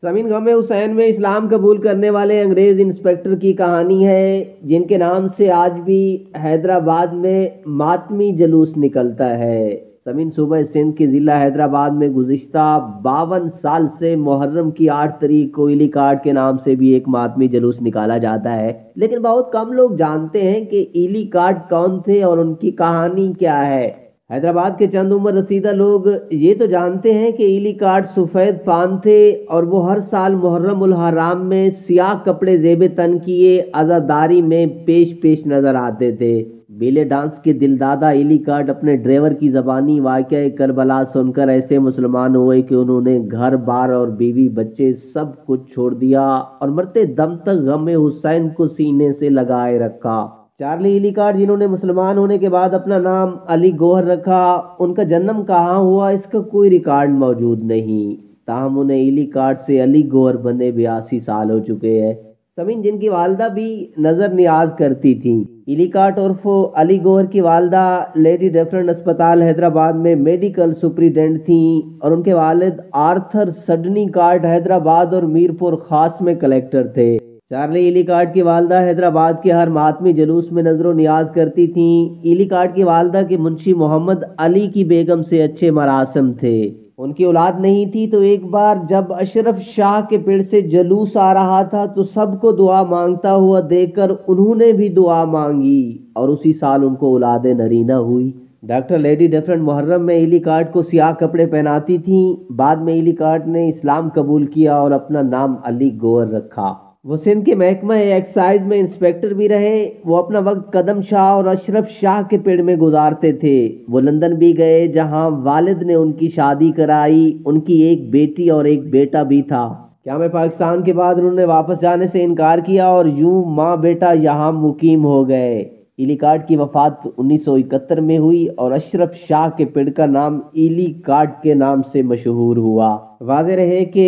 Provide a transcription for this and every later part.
समीन गम हुसैन में इस्लाम कबूल करने वाले अंग्रेज़ इंस्पेक्टर की कहानी है, जिनके नाम से आज भी हैदराबाद में मातमी जुलूस निकलता है। समीन सूबह सिंध के ज़िला हैदराबाद में गुज़िश्ता 52 साल से मुहर्रम की 8 तारीख को इली कार्ड के नाम से भी एक मातमी जुलूस निकाला जाता है। लेकिन बहुत कम लोग जानते हैं कि इली कार्ड कौन थे और उनकी कहानी क्या है। हैदराबाद के चंद उम्र रसीदा लोग ये तो जानते हैं कि इली कार्ड सफ़ेद फाम थे और वो हर साल मुहर्रम उल हराम में सियाह कपड़े ज़ेब तन किए अज़ादारी में पेश नज़र आते थे। बेले डांस के दिलदादा इली कार्ड अपने ड्राइवर की ज़बानी वाक़या करबला सुनकर ऐसे मुसलमान हुए कि उन्होंने घर बार और बीवी बच्चे सब कुछ छोड़ दिया और मरते दम तक गम हुसैन को सीने से लगाए रखा। चार्ली इली कार्ड, जिन्होंने मुसलमान होने के बाद अपना नाम अली गौहर रखा, उनका जन्म कहाँ हुआ इसका कोई रिकॉर्ड मौजूद नहीं। ताहम उन्हें इली कार्ड से अली गौहर बने 82 साल हो चुके हैं। समीन, जिनकी वालदा भी नज़र नियाज करती थी। इली कार्ड उर्फ अली गौहर की वालदा लेडी डेफरेंट अस्पताल हैदराबाद में मेडिकल सुपरिटेंडेंट थी और उनके वालिद आर्थर सडनी कार्ड हैदराबाद और मीरपुर खास में कलेक्टर थे। चार्ली इली कार्ड की वालदा हैदराबाद के हर मातमी जुलूस में नजरो नियाज करती थीं। इली कार्ड की वालदा के मुंशी मोहम्मद अली की बेगम से अच्छे मरासम थे। उनकी औलाद नहीं थी तो एक बार जब अशरफ शाह के पेड़ से जुलूस आ रहा था तो सबको दुआ मांगता हुआ देखकर उन्होंने भी दुआ मांगी और उसी साल उनको औलाद नरीना हुई। डॉक्टर लेडी डिफरेंट मुहर्रम में इली कार्ड को सियाह कपड़े पहनाती थीं। बाद में इली कार्ड ने इस्लाम कबूल किया और अपना नाम अली गौहर रखा। वो सिंध के महकमा एक्साइज में इंस्पेक्टर भी रहे। वो अपना वक्त कदम शाह और अशरफ शाह के पेड़ में गुजारते थे। वो लंदन भी गए जहां वालिद ने उनकी शादी कराई। उनकी एक बेटी और एक बेटा भी था। क्या मैं पाकिस्तान के बाद उन्होंने वापस जाने से इनकार किया और यूं माँ बेटा यहाँ मुकीम हो गए। इली कार्ड की वफात 1971 में हुई और अशरफ शाह के पेड़ का नाम इली कार्ड के नाम से मशहूर हुआ। वाज़ेह रहे कि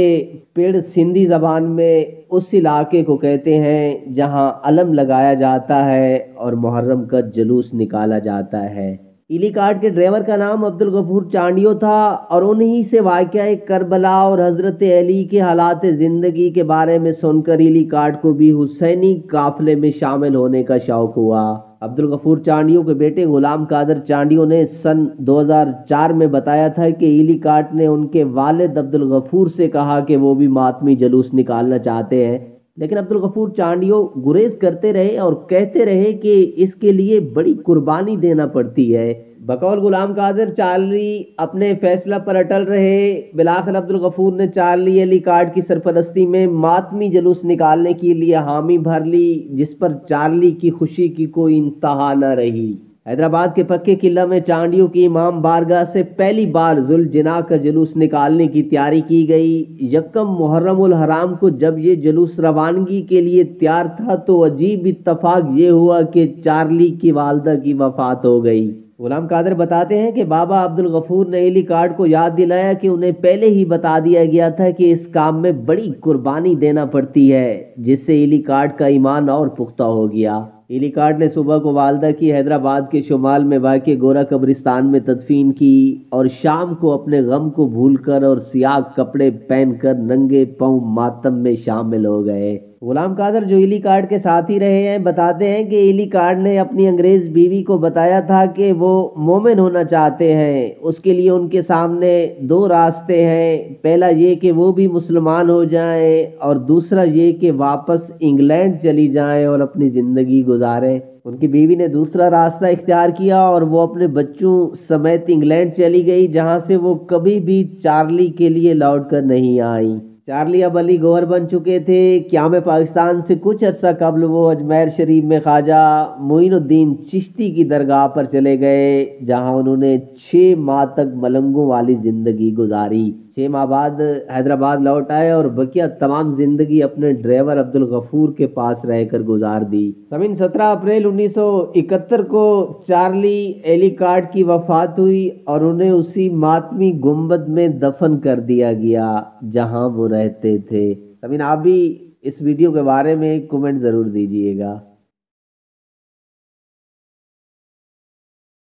पेड़ सिंधी ज़बान में उस इलाके को कहते हैं जहां अलम लगाया जाता है और मुहर्रम का जुलूस निकाला जाता है। इली कार्ड के ड्राइवर का नाम अब्दुल गफूर चांडियो था और उन्हीं से वाक़या करबला और हज़रत अली के हालात ज़िंदगी के बारे में सुनकर इली कार्ड को भी हुसैनी काफ़िले में शामिल होने का शौक़ हुआ। अब्दुल गफूर चांडियो के बेटे गुलाम कादर चांडियो ने सन 2004 में बताया था कि इली कार्ड ने उनके वालिद अब्दुल गफूर से कहा कि वो भी मातमी जुलूस निकालना चाहते हैं, लेकिन अब्दुल गफूर चांडियो गुरेज करते रहे और कहते रहे कि इसके लिए बड़ी कुर्बानी देना पड़ती है। बकौल गुलाम कादर चार्ली अपने फैसला पर अटल रहे। बिलाखिर अब्दुल गफूर ने चार्ली इली कार्ड की सरपरस्ती में मातमी जुलूस निकालने के लिए हामी भर ली, जिस पर चार्ली की खुशी की कोई इंतहा न रही। हैदराबाद के पक्के किला में चांडियो की इमाम बारगाह से पहली बार जुल जिना का जुलूस निकालने की तैयारी की गई। यकम मुहर्रम उल हराम को जब ये जुलूस रवानगी के लिए तैयार था तो अजीब इत्तफाक ये हुआ कि चार्ली की वालदा की वफात हो गई। गुलाम कादर बताते हैं कि बाबा अब्दुल गफूर ने इली कार्ड को याद दिलाया कि उन्हें पहले ही बता दिया गया था कि इस काम में बड़ी कुर्बानी देना पड़ती है, जिससे इली कार्ड का ईमान और पुख्ता हो गया। इली कार्ड ने सुबह को वालदा की हैदराबाद के शुमाल में वाक़े गोरा कब्रिस्तान में तदफीन की और शाम को अपने गम को भूलकर और सियाह कपड़े पहनकर नंगे पांव मातम में शामिल हो गए। गुलाम कादर, जो इली कार्ड के साथ ही रहे हैं, बताते हैं कि इली कार्ड ने अपनी अंग्रेज बीवी को बताया था कि वो मोमिन होना चाहते हैं। उसके लिए उनके सामने दो रास्ते हैं। पहला ये कि वो भी मुसलमान हो जाएं और दूसरा ये कि वापस इंग्लैंड चली जाएं और अपनी ज़िंदगी गुजारें। उनकी बीवी ने दूसरा रास्ता इख्तियार किया और वो अपने बच्चों समेत इंग्लैंड चली गई, जहां से वो कभी भी चार्ली के लिए लौट कर नहीं आई। चार्ली अब अली गौहर बन चुके थे। क़याम पाकिस्तान से कुछ अर्सा कबल वो अजमेर शरीफ में ख्वाजा मोइनुद्दीन चिश्ती की दरगाह पर चले गए, जहां उन्होंने 6 माह तक मलंगों वाली ज़िंदगी गुजारी। 6 माह बाद हैदराबाद लौट आए और बकिया तमाम ज़िंदगी अपने ड्राइवर अब्दुल गफूर के पास रहकर गुजार दी। समीन 17 अप्रैल 1971 को चार्ली इली कार्ड की वफात हुई और उन्हें उसी मातमी गुंबद में दफन कर दिया गया जहां वो रहते थे। समीन, आप भी इस वीडियो के बारे में कमेंट ज़रूर दीजिएगा।